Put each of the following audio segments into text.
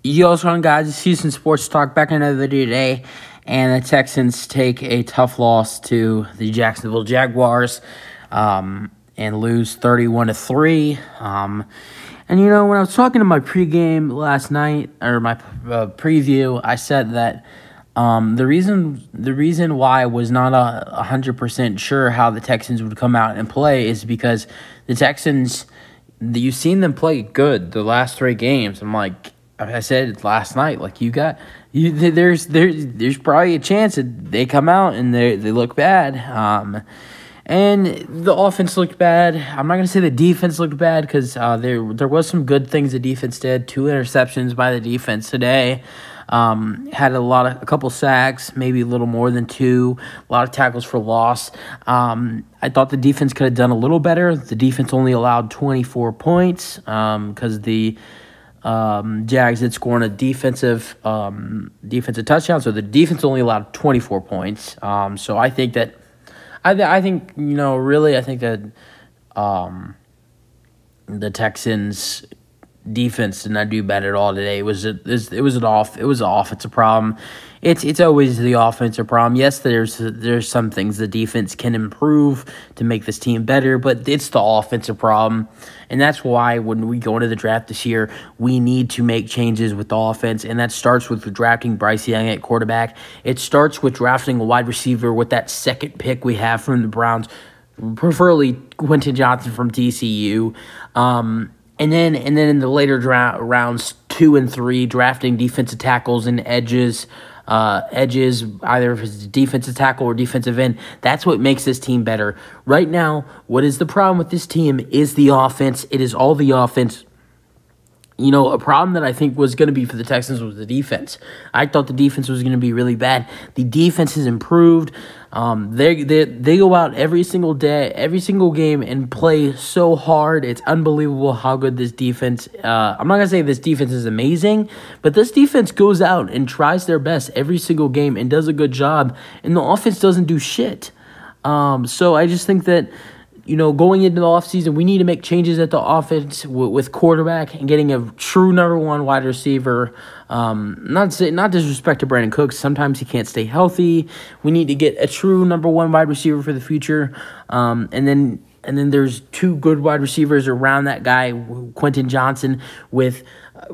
Yo, what's going on, guys? It's Houston Sports Talk back in another video today, and the Texans take a tough loss to the Jacksonville Jaguars, and lose 31-3. And when I was talking to my pregame last night, or my preview, I said that the reason why I was not 100% sure how the Texans would come out and play is because the Texans, you've seen them play good the last 3 games. I said last night, there's probably a chance that they come out and they look bad. And the offense looked bad. I'm not gonna say the defense looked bad because there was some good things the defense did. 2 interceptions by the defense today. Had a couple sacks, maybe a little more than 2. A lot of tackles for loss. I thought the defense could have done a little better. The defense only allowed 24 points because the Jags did score on a defensive touchdown, so the defense only allowed 24 points. So I think that I think that the Texans defense did not do bad at all today. It was an offensive problem. It's always the offensive problem. Yes, there's some things the defense can improve to make this team better, but it's the offensive problem. And that's why when we go into the draft this year, we need to make changes with the offense, and that starts with drafting Bryce Young at quarterback. It starts with drafting a wide receiver with that second pick we have from the Browns, preferably Quentin Johnson from TCU. And then in the later rounds 2 and 3, drafting defensive tackles and edges, either if it's defensive tackle or defensive end. That's what makes this team better. Right now, what is the problem with this team is the offense. It is all the offense. A problem that I think was going to be for the Texans was the defense. I thought the defense was going to be really bad. The defense has improved. They go out every single day, every single game, and play so hard. It's unbelievable how good this defense. I'm not gonna say this defense is amazing, but this defense goes out and tries their best every single game and does a good job. And the offense doesn't do shit. So I just think that, going into the offseason, we need to make changes at the offense with quarterback and getting a true number 1 wide receiver. Not disrespect to Brandon Cooks. Sometimes he can't stay healthy. We need to get a true number 1 wide receiver for the future. And then there's 2 good wide receivers around that guy, Quentin Johnson, with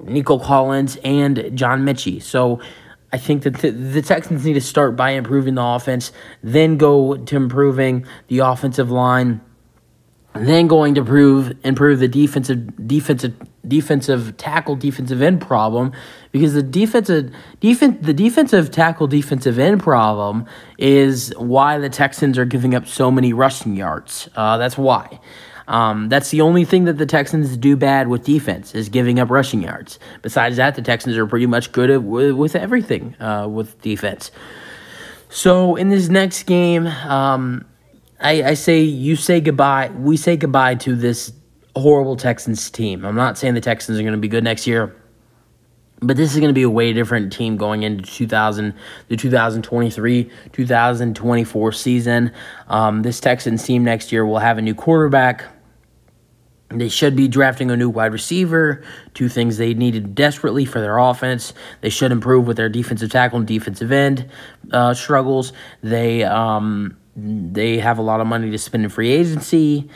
Nico Collins and John Mechie. So I think that the Texans need to start by improving the offense, then go to improving the offensive line, then going to improve the defensive tackle, defensive end problem, because the defensive tackle, defensive end problem is why the Texans are giving up so many rushing yards. That's why. That's the only thing that the Texans do bad with defense, is giving up rushing yards. Besides that, the Texans are pretty much good with everything with defense. So in this next game, we say goodbye to this horrible Texans team. I'm not saying the Texans are going to be good next year, but this is going to be a way different team going into the 2023-2024 season. This Texans team next year will have a new quarterback. They should be drafting a new wide receiver, 2 things they needed desperately for their offense. They should improve with their defensive tackle and defensive end struggles. They have a lot of money to spend in free agency.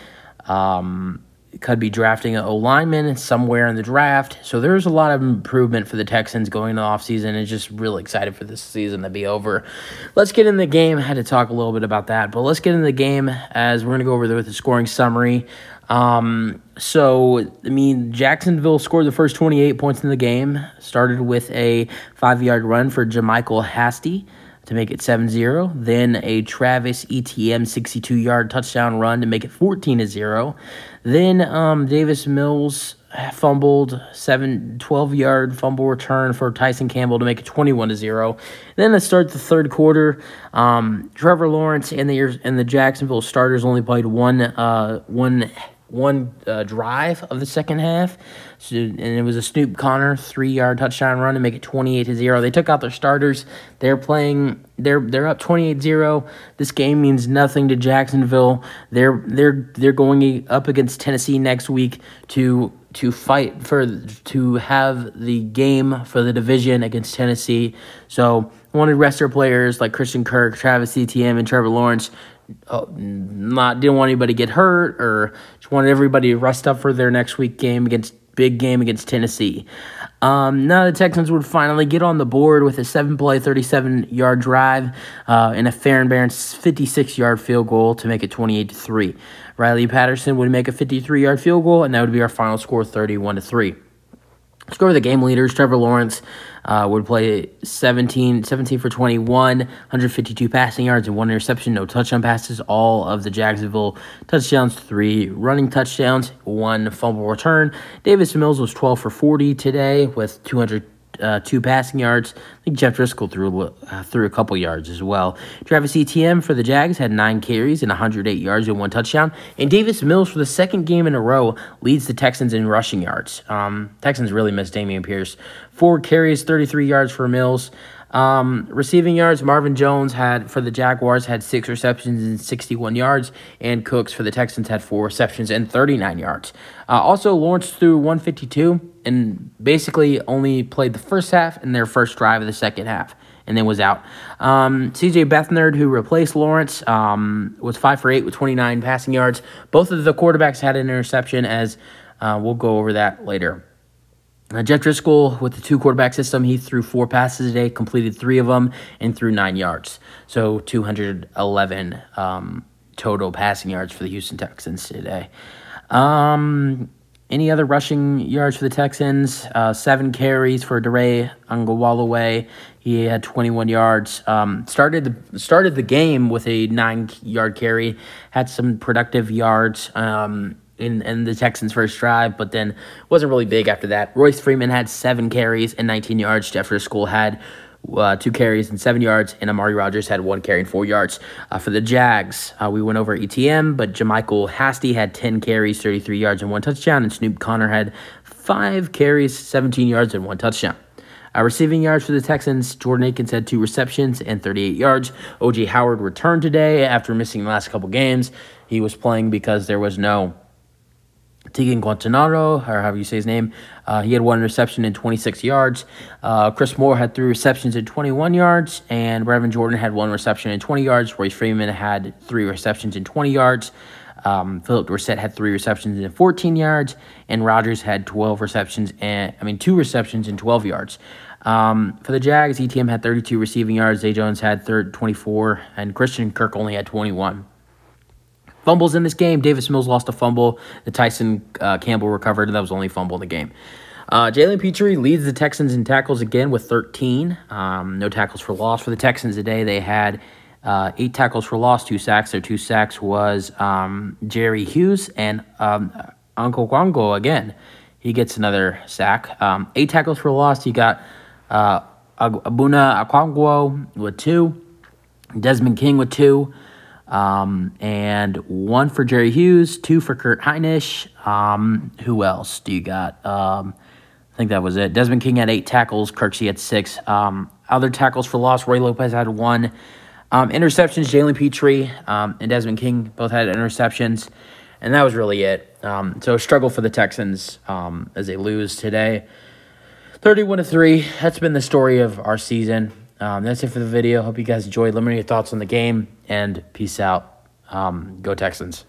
Could be drafting an O-lineman somewhere in the draft. So there's a lot of improvement for the Texans going into the offseason, and just really excited for this season to be over. Let's get in the game. I had to talk a little bit about that, but let's get in the game as we're going to go over there with the scoring summary. Jacksonville scored the first 28 points in the game. Started with a 5-yard run for JaMychal Hasty to make it 7-0. Then a Travis Etienne 62-yard touchdown run to make it 14-0. Then Davis Mills fumbled, 12-yard fumble return for Tyson Campbell to make it 21-0. Then to start the third quarter, Trevor Lawrence and the Jacksonville starters only played one drive of the second half, and it was a Snoop Connor 3-yard touchdown run to make it 28-0. They took out their starters. They're up 28-0. This game means nothing to Jacksonville. They're going up against Tennessee next week to to fight to have the game for the division against Tennessee. So wanted to rest their players like Christian Kirk, Travis Etienne, and Trevor Lawrence. Didn't want anybody to get hurt, or just wanted everybody to rest up for their next week big game against Tennessee. Now the Texans would finally get on the board with a 7-play, 37-yard drive and a fair and balanced 56-yard field goal to make it 28-3. Riley Patterson would make a 53-yard field goal, and that would be our final score, 31-3. Let's go over the game leaders. Trevor Lawrence would play 17 for 21, 152 passing yards and 1 interception, no touchdown passes. All of the Jacksonville touchdowns, 3 running touchdowns, 1 fumble return. Davis Mills was 12 for 40 today with 202 passing yards. I think Jeff Driscoll threw a couple yards as well. Travis Etienne for the Jags had 9 carries and 108 yards and 1 touchdown. And Davis Mills, for the second game in a row, leads the Texans in rushing yards. Texans really miss Dameon Pierce. 4 carries, 33 yards for Mills. Receiving yards, Marvin Jones for the Jaguars had 6 receptions and 61 yards, and Cooks for the Texans had 4 receptions and 39 yards. Also, Lawrence threw 152 and basically only played the first half and their first drive of the second half, and then was out. C.J. Beathard, who replaced Lawrence, was 5 for 8 with 29 passing yards. Both of the quarterbacks had an interception, as we'll go over that later. Jeff Driscoll, with the 2-quarterback system, he threw 4 passes today, completed 3 of them, and threw 9 yards. So 211 total passing yards for the Houston Texans today. Any other rushing yards for the Texans? 7 carries for DeRay Ungawalaway. He had 21 yards. Started the game with a 9-yard carry. Had some productive yards in the Texans' first drive, but then wasn't really big after that. Royce Freeman had 7 carries and 19 yards. Jeff Driscoll had 2 carries and 7 yards, and Amari Rodgers had 1 carry and 4 yards. For the Jags, we went over ETM, but JaMychal Hasty had 10 carries, 33 yards, and 1 touchdown, and Snoop Connor had 5 carries, 17 yards, and 1 touchdown. Receiving yards for the Texans, Jordan Akins had 2 receptions and 38 yards. O.J. Howard returned today after missing the last couple games. He was playing because there was no Tegan Guantanaro, or however you say his name. He had 1 reception and 26 yards. Chris Moore had 3 receptions and 21 yards. And Brevin Jordan had 1 reception and 20 yards. Royce Freeman had 3 receptions and 20 yards. Philip Dorsett had 3 receptions and 14 yards. And Rodgers had 2 receptions and 12 yards. For the Jags, ETM had 32 receiving yards. Zay Jones had 24. And Christian Kirk only had 21. Fumbles in this game. Davis Mills lost a fumble. The Tyson Campbell recovered, and that was the only fumble in the game. Jalen Petrie leads the Texans in tackles again with 13. No tackles for loss for the Texans today. They had 8 tackles for loss, 2 sacks. Their 2 sacks was Jerry Hughes and Uncle Kwango again. He gets another sack. 8 tackles for loss. You got Abuna Akongwo with 2. Desmond King with 2. And 1 for Jerry Hughes, 2 for Kurt Heinisch. Who else do you got? I think that was it. Desmond King had 8 tackles. Kirksey had 6. Other tackles for loss, Roy Lopez had 1. Interceptions, Jalen Petrie and Desmond King both had interceptions. And that was really it. So a struggle for the Texans as they lose today. 31-3. That's been the story of our season. That's it for the video. Hope you guys enjoyed. Let me know your thoughts on the game, and peace out. Go Texans.